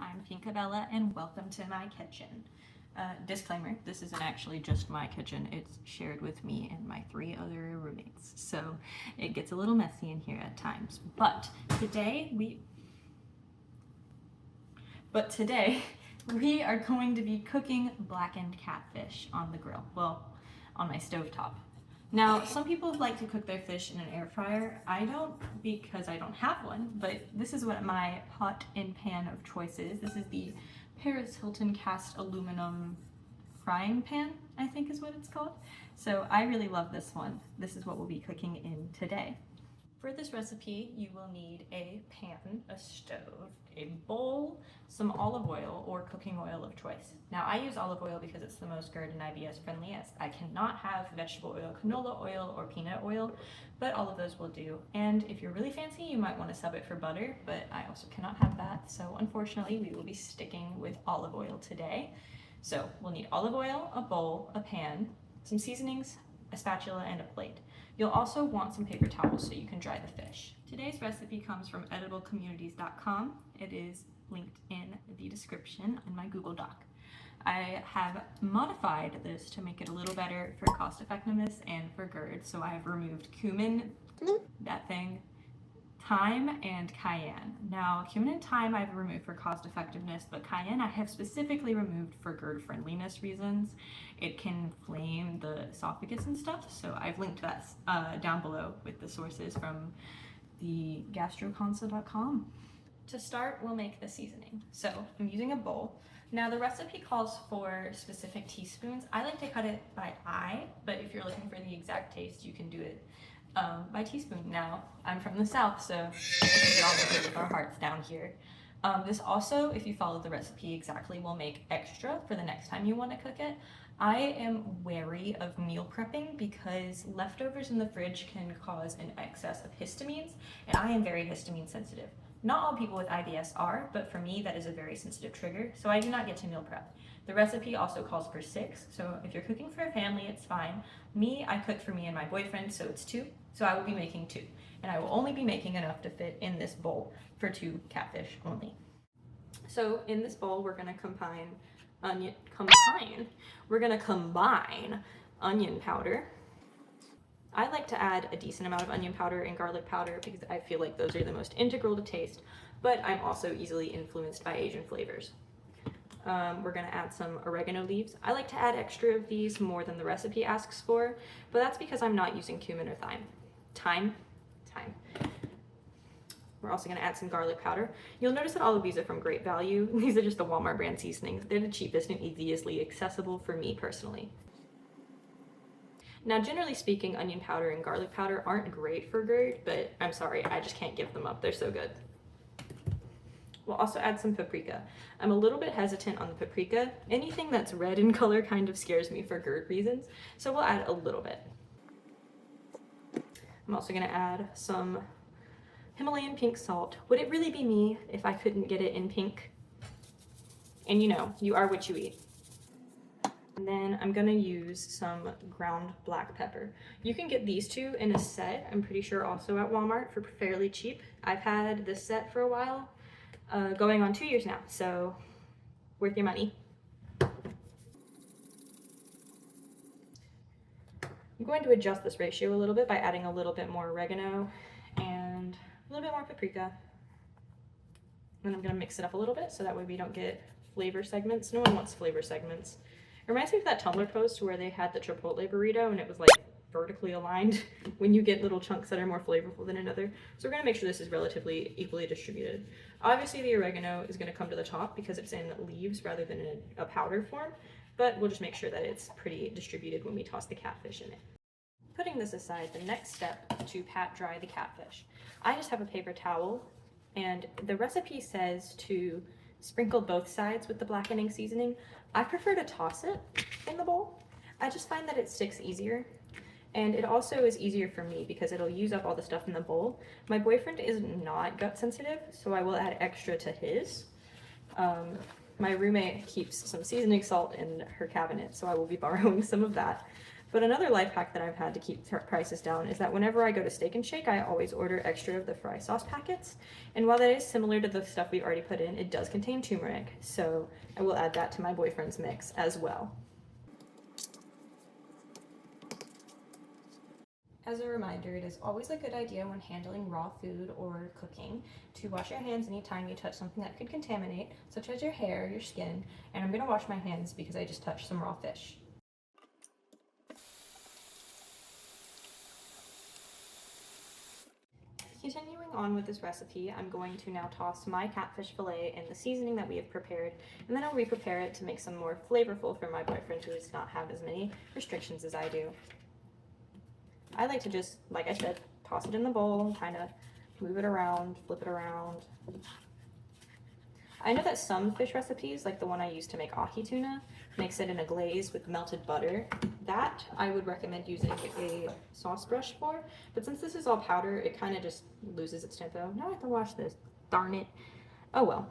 I'm Pinkabella and welcome to my kitchen. Disclaimer, this isn't actually just my kitchen, it's shared with me and my 3 other roommates, so it gets a little messy in here at times. But today we are going to be cooking blackened catfish on the grill, well, on my stovetop. Now, some people like to cook their fish in an air fryer. I don't, because I don't have one, but this is what my pot and pan of choice is. This is the Paris Hilton cast aluminum frying pan, I think is what it's called. So I really love this one. This is what we'll be cooking in today. For this recipe, you will need a pan, a stove, a bowl, some olive oil or cooking oil of choice. Now I use olive oil because it's the most GERD and IBS friendly, as I cannot have vegetable oil, canola oil, or peanut oil, but all of those will do. And if you're really fancy, you might want to sub it for butter, but I also cannot have that. So unfortunately, we will be sticking with olive oil today. So we'll need olive oil, a bowl, a pan, some seasonings, a spatula, and a plate. You'll also want some paper towels so you can dry the fish. Today's recipe comes from ediblecommunities.com. It is linked in the description in my Google Doc. I have modified this to make it a little better for cost effectiveness and for GERD, so I have removed cumin, that thing, thyme, and cayenne. Now, cumin and thyme I've removed for cost effectiveness, but cayenne I have specifically removed for GERD friendliness reasons. It can inflame the esophagus and stuff, so I've linked that down below with the sources from the gastroconsul.com. To start, we'll make the seasoning. So I'm using a bowl. Now the recipe calls for specific teaspoons. I like to cut it by eye, but if you're looking for the exact taste, you can do it by teaspoon. Now, I'm from the South, so we all live with our hearts down here. This also, if you follow the recipe exactly, will make extra for the next time you want to cook it. I am wary of meal prepping because leftovers in the fridge can cause an excess of histamines, and I am very histamine sensitive. Not all people with IBS are, but for me that is a very sensitive trigger, so I do not get to meal prep. The recipe also calls for 6, so if you're cooking for a family, it's fine. Me, I cook for me and my boyfriend, so it's 2, so I will be making 2. And I will only be making enough to fit in this bowl for 2 catfish only. So in this bowl, we're gonna combine onion powder. I like to add a decent amount of onion powder and garlic powder because I feel like those are the most integral to taste, but I'm also easily influenced by Asian flavors. We're gonna add some oregano leaves. I like to add extra of these more than the recipe asks for, but that's because I'm not using cumin or thyme. We're also gonna add some garlic powder. You'll notice that all of these are from great value. These are just the Walmart brand seasonings. They're the cheapest and easiest accessible for me personally. Now, generally speaking, onion powder and garlic powder aren't great for GERD, but I'm sorry, I just can't give them up. They're so good. We'll also add some paprika. I'm a little bit hesitant on the paprika. Anything that's red in color kind of scares me for GERD reasons, so we'll add a little bit. I'm also gonna add some Himalayan pink salt. Would it really be me if I couldn't get it in pink? And you know, you are what you eat. And then I'm gonna use some ground black pepper. You can get these 2 in a set, I'm pretty sure also at Walmart for fairly cheap. I've had this set for a while, going on 2 years now, so worth your money. I'm going to adjust this ratio a little bit by adding a little bit more oregano and a little bit more paprika. Then I'm gonna mix it up a little bit so that way we don't get flavor segments. No one wants flavor segments. It reminds me of that Tumblr post where they had the Chipotle burrito and it was like vertically aligned when you get little chunks that are more flavorful than another. So we're gonna make sure this is relatively equally distributed. Obviously the oregano is gonna come to the top because it's in leaves rather than in a powder form, but we'll just make sure that it's pretty distributed when we toss the catfish in it. Putting this aside, the next step to pat dry the catfish. I just have a paper towel, and the recipe says to sprinkle both sides with the blackening seasoning. I prefer to toss it in the bowl. I just find that it sticks easier. And it also is easier for me because it'll use up all the stuff in the bowl. My boyfriend is not gut sensitive, so I will add extra to his. My roommate keeps some seasoning salt in her cabinet, so I will be borrowing some of that. But another life hack that I've had to keep prices down is that whenever I go to Steak and Shake, I always order extra of the fry sauce packets. And while that is similar to the stuff we've already put in, it does contain turmeric. So I will add that to my boyfriend's mix as well. As a reminder, it is always a good idea when handling raw food or cooking to wash your hands anytime you touch something that could contaminate, such as your hair, your skin, and I'm going to wash my hands because I just touched some raw fish. Continuing on with this recipe, I'm going to now toss my catfish fillet in the seasoning that we have prepared, and then I'll re-prepare it to make some more flavorful for my boyfriend who does not have as many restrictions as I do. I like to just, like I said, toss it in the bowl, kind of move it around, flip it around. I know that some fish recipes, like the one I used to make ahi tuna, makes it in a glaze with melted butter. That I would recommend using a sauce brush for, but since this is all powder, it kind of just loses its tempo. Now I have to wash this, darn it. Oh well.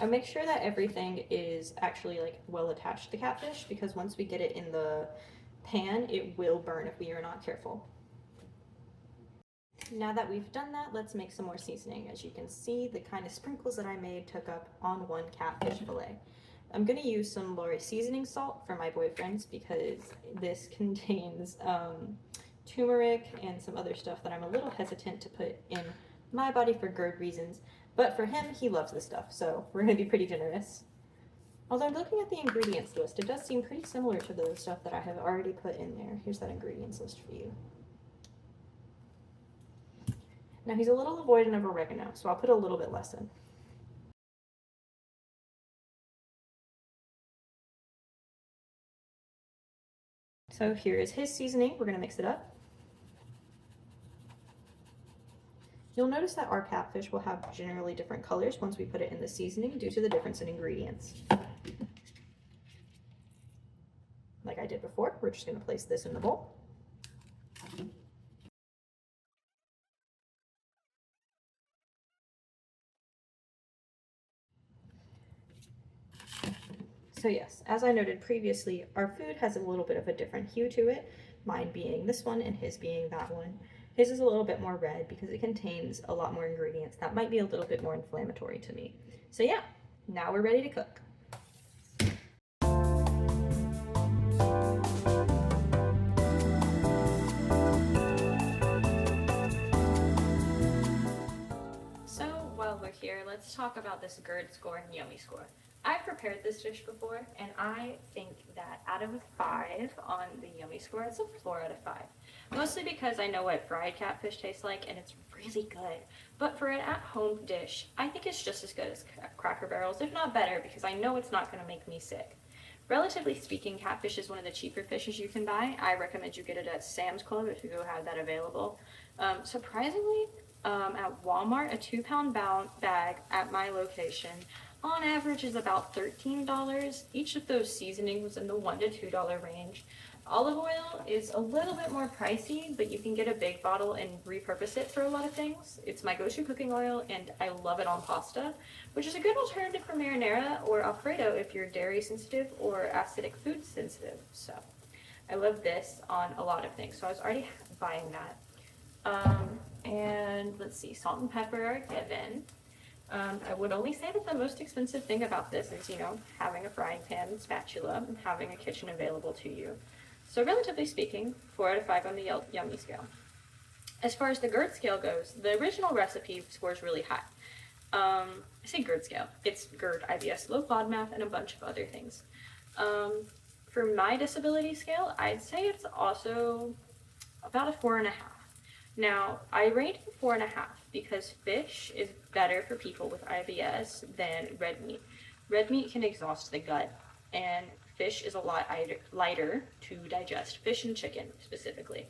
I make sure that everything is actually like well attached to catfish, because once we get it in the pan, it will burn if we are not careful. Now that we've done that, let's make some more seasoning. As you can see, the kind of sprinkles that I made took up on one catfish fillet. I'm going to use some Lori seasoning salt for my boyfriend's because this contains turmeric and some other stuff that I'm a little hesitant to put in my body for GERD reasons. But for him, he loves this stuff, so we're going to be pretty generous. Although looking at the ingredients list, it does seem pretty similar to the stuff that I have already put in there. Here's that ingredients list for you. Now he's a little avoidant of oregano, so I'll put a little bit less in. So here is his seasoning. We're going to mix it up. You'll notice that our catfish will have generally different colors once we put it in the seasoning due to the difference in ingredients. Like I did before, we're just going to place this in the bowl. So yes, as I noted previously, our food has a little bit of a different hue to it, mine being this one and his being that one. His is a little bit more red because it contains a lot more ingredients that might be a little bit more inflammatory to me. So yeah, now we're ready to cook. So while we're here, let's talk about this GERD score and yummy score. I've prepared this dish before, and I think that out of a 5 on the yummy score, it's a 4 out of 5. Mostly because I know what fried catfish tastes like, and it's really good. But for an at-home dish, I think it's just as good as Cracker Barrel's, if not better, because I know it's not going to make me sick. Relatively speaking, catfish is one of the cheaper fishes you can buy. I recommend you get it at Sam's Club if you go have that available. Surprisingly, at Walmart, a 2-pound bag at my location on average is about $13. Each of those seasonings in the $1 to $2 range. Olive oil is a little bit more pricey, but you can get a big bottle and repurpose it for a lot of things. It's my go-to cooking oil, and I love it on pasta, which is a good alternative for marinara or Alfredo if you're dairy sensitive or acidic food sensitive. So I love this on a lot of things, so I was already buying that. And let's see, salt and pepper are given. I would only say that the most expensive thing about this is, you know, having a frying pan and spatula and having a kitchen available to you. So relatively speaking, 4 out of 5 on the yummy scale. As far as the GERD scale goes, the original recipe scores really high. I say GERD scale. It's GERD, IBS, low FODMAP, and a bunch of other things. For my disability scale, I'd say it's also about a 4.5. Now, I rate it 4.5 because fish is better for people with IBS than red meat. Red meat can exhaust the gut, and fish is a lot lighter to digest. Fish and chicken, specifically.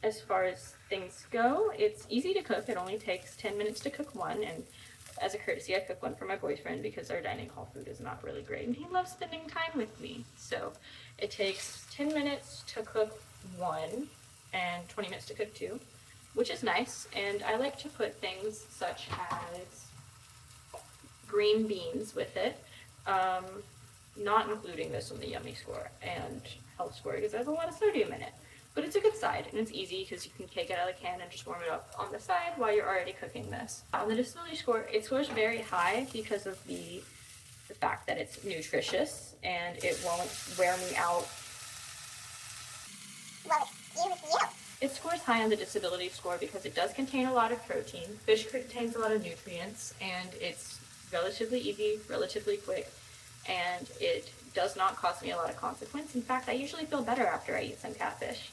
As far as things go, it's easy to cook. It only takes 10 minutes to cook one, and as a courtesy, I cook one for my boyfriend because our dining hall food is not really great, and he loves spending time with me. So it takes 10 minutes to cook one, and 20 minutes to cook 2, which is nice. And I like to put things such as green beans with it. not including this on the yummy score and health score because there's a lot of sodium in it. But it's a good side, and it's easy because you can take it out of the can and just warm it up on the side while you're already cooking this. On the disability score, it scores very high because of the fact that it's nutritious and it won't wear me out. It scores high on the disability score because it does contain a lot of protein. Fish contains a lot of nutrients, and it's relatively easy, relatively quick, and it does not cost me a lot of consequence. In fact, I usually feel better after I eat some catfish.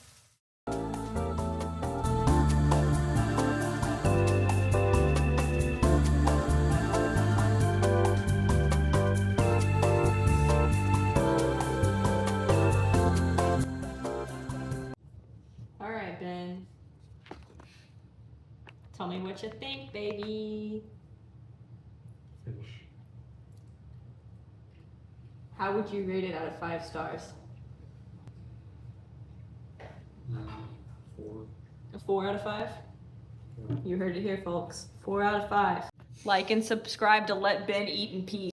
All right, Ben. Tell me what you think, baby. Fish. How would you rate it out of 5 stars? 4. A 4 out of 5? Yeah. You heard it here, folks. 4 out of 5. Like and subscribe to let Ben eat in peace.